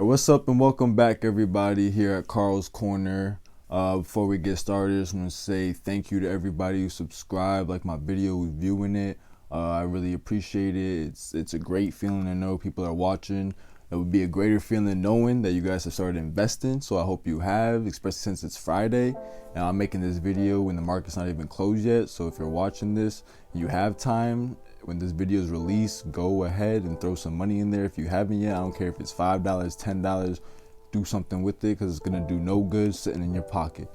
What's up and welcome back everybody here at Carl's Corner. Before we get started, I just want to say thank you to everybody who subscribed, like my video, who's viewing it. I really appreciate it. It's a great feeling to know people are watching. It would be a greater feeling knowing that you guys have started investing, so I hope you have, especially since it's Friday and I'm making this video when the market's not even closed yet. So if you're watching this and you have time, when this video is released, go ahead and throw some money in there. If you haven't yet, I don't care if it's $5, $10, do something with it because it's gonna do no good sitting in your pocket.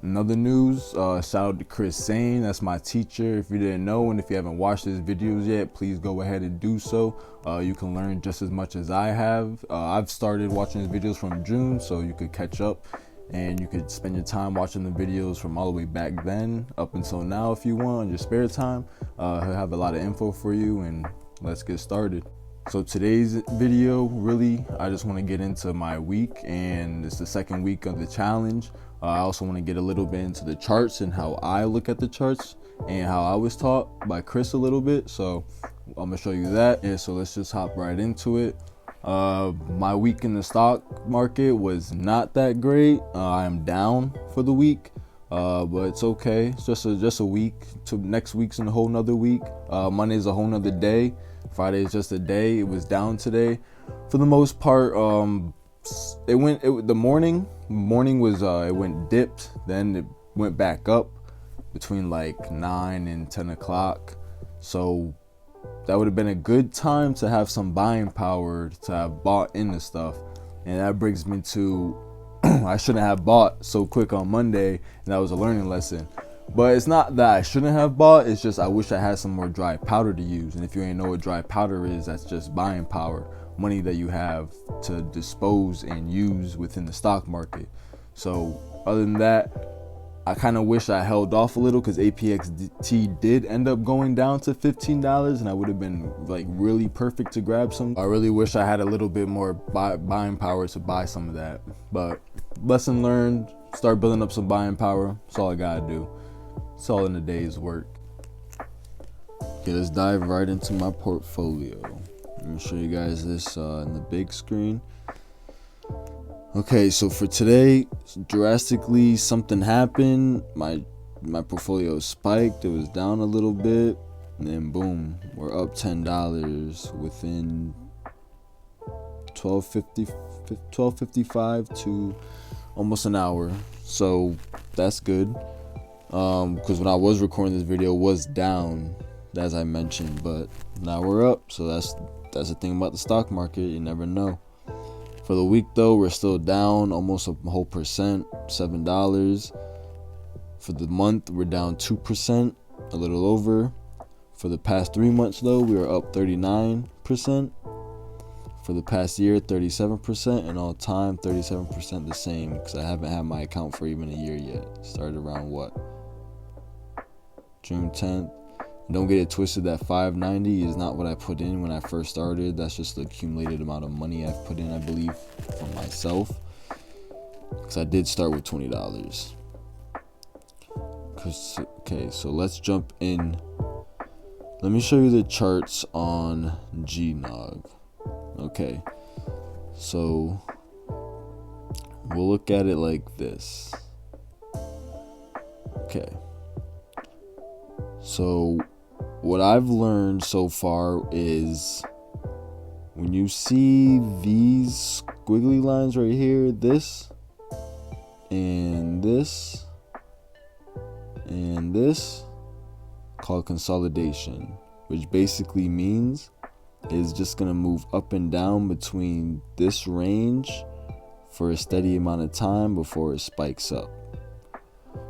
In other news, shout out to Sain, that's my teacher. If you didn't know and if you haven't watched his videos yet, please go ahead and do so. You can learn just as much as I have. I've started watching his videos from June, so you could catch up and you could spend your time watching the videos from all the way back then up until now if you want on your spare time. He'll have a lot of info for you, and let's get started. So today's video, really, I just want to get into my week, and it's the second week of the challenge. I also want to get a little bit into the charts and how I look at the charts and how I was taught by Chris a little bit. So I'm gonna show you that. Yeah, so let's just hop right into it. My week in the stock market was not that great. I am down for the week, but it's okay. It's just a week. To next week's a whole nother week. Monday's a whole nother day. Friday is just a day. It was down today for the most part. The morning was it went dipped, then it went back up between like 9 and 10 o'clock. So that would have been a good time to have some buying power, to have bought into stuff. And that brings me to I shouldn't have bought so quick on Monday, and that was a learning lesson. But it's not that I shouldn't have bought, it's just I wish I had some more dry powder to use. And if you ain't know what dry powder is, that's just buying power, money that you have to dispose and use within the stock market. So other than that, I kind of wish I held off a little because APXT did end up going down to $15, and I would have been like really perfect to grab some. I really wish I had a little bit more buying power to buy some of that. But lesson learned, start building up some buying power. That's all I gotta do. It's all in a day's work. Okay, let's dive right into my portfolio. Let me show you guys this in the big screen. Okay, so for today, drastically something happened. My portfolio spiked. It was down a little bit, and then boom, we're up $10 within 12:55 to almost an hour. So that's good. Because when I was recording this video, it was down, as I mentioned, but now we're up. So that's the thing about the stock market. You never know. For the week though, we're still down almost a whole percent, $7. For the month, we're down 2%, a little over. For the past 3 months though, we are up 39%. For the past year, 37%, and all time 37% the same, because I haven't had my account for even a year yet. Started around what? June 10th. Don't get it twisted, that 590 is not what I put in when I first started. That's just the accumulated amount of money I've put in, I believe, for myself. Because I did start with $20. Okay, so let's jump in. Let me show you the charts on GNOG. Okay, so we'll look at it like this. Okay. So what I've learned so far is when you see these squiggly lines right here, this and this and this, called consolidation, which basically means is just gonna move up and down between this range for a steady amount of time before it spikes up.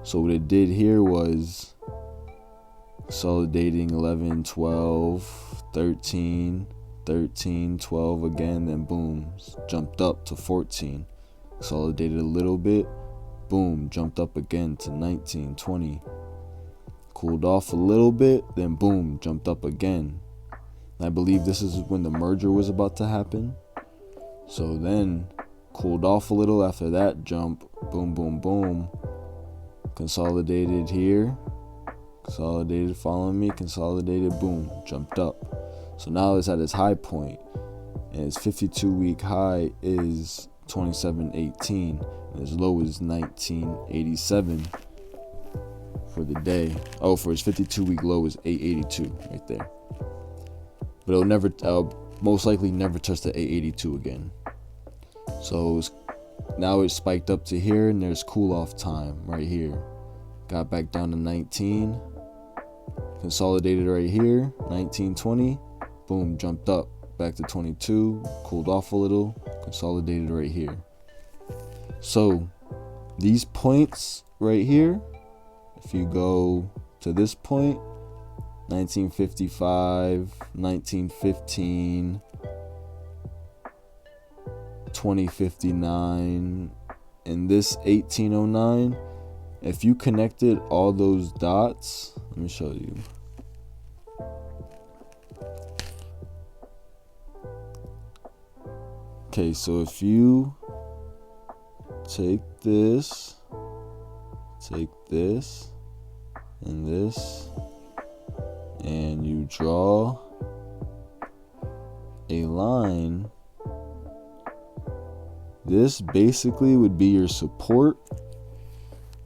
So what it did here was consolidating 11, 12, 13, 13, 12 again, then boom, jumped up to 14. Consolidated a little bit, boom, jumped up again to 19, 20. Cooled off a little bit, then boom, jumped up again. I believe this is when the merger was about to happen. So then cooled off a little after that jump, boom, boom, boom. Consolidated here, consolidated, following me, consolidated, boom, jumped up. So now it's at its high point. and its 52-week high is 27.18, and its low is 19.87 for the day. Oh, for its 52-week low is 8.82 right there. But it'll never, most likely never touch the 8.82 again. So now it's spiked up to here, and there's cool off time right here. Got back down to 19, consolidated right here, 19.20, boom, jumped up back to 22, cooled off a little, consolidated right here. So these points right here, if you go to this point, 1955, 1915, 2059, and this 1809, if you connected all those dots, let me show you. Okay, so if you take this, and this, and you draw a line, this basically would be your support,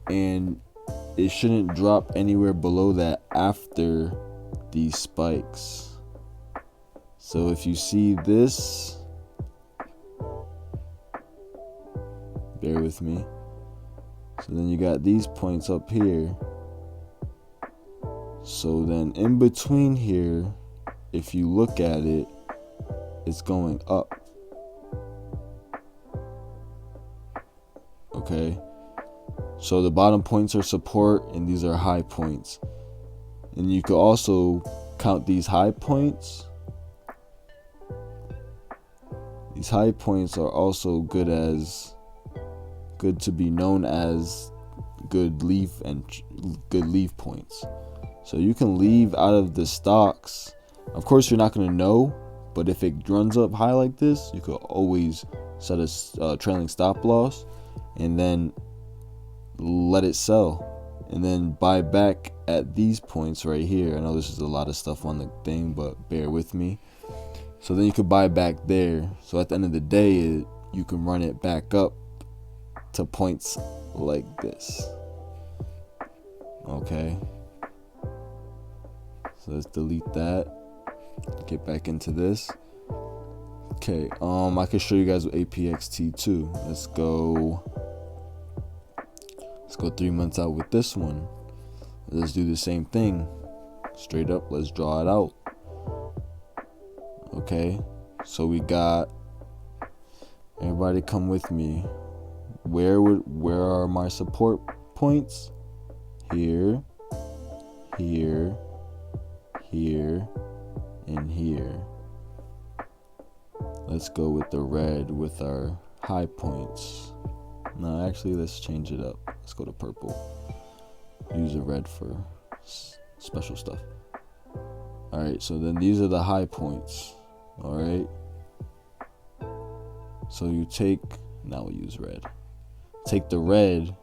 and it shouldn't drop anywhere below that after these spikes. So if you see this, bear with me. So then you got these points up here. So then in between here, if you look at it, it's going up. Okay. So the bottom points are support, and these are high points. And you could also count these high points. These high points are also good to be known as good leave points. So you can leave out of the stocks. Of course, you're not going to know, but if it runs up high like this, you could always set a trailing stop loss and then let it sell, and then buy back at these points right here. I know this is a lot of stuff on the thing, but bear with me. So then you could buy back there. So at the end of the day, you can run it back up to points like this. Okay. So let's delete that. Get back into this. Okay. I can show you guys with APXT too. Let's go 3 months out with this one. Let's do the same thing. Straight up, let's draw it out. Okay, so we got, everybody come with me. Where are my support points? Here, here, here, and here. Let's go with the red with our high points. No, actually, let's change it up. Let's go to purple. Use the red for special stuff. Alright, so then these are the high points. Alright. So you take, now we'll use red. Take the red,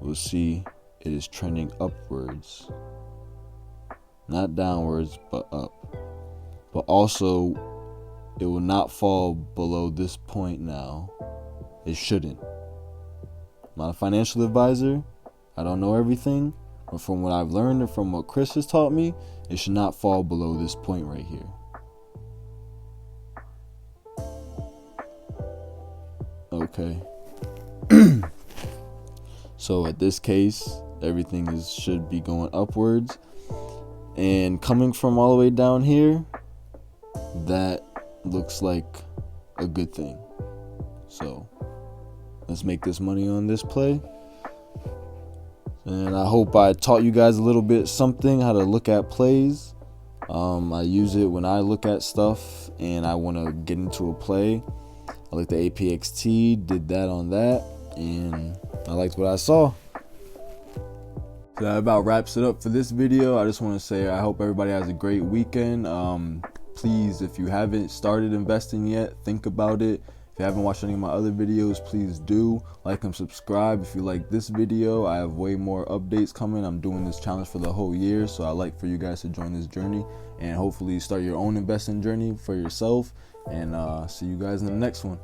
we'll see it is trending upwards. Not downwards, but up. But also, it will not fall below this point now. It shouldn't. I'm not a financial advisor. I don't know everything. But from what I've learned and from what Chris has taught me, it should not fall below this point right here. Okay. So at this case, everything should be going upwards. And coming from all the way down here, that looks like a good thing. So let's make this money on this play. And I hope I taught you guys a little bit something, how to look at plays. I use it when I look at stuff and I want to get into a play. I like the APXT, did that on that, and I liked what I saw. So that about wraps it up for this video. I just want to say I hope everybody has a great weekend. Please, if you haven't started investing yet, think about it. If If you haven't watched any of my other videos, please do like and subscribe. If you like this video, I have way more updates coming. I'm doing this challenge for the whole year, so I like for you guys to join this journey and hopefully start your own investing journey for yourself. And see you guys in the next one.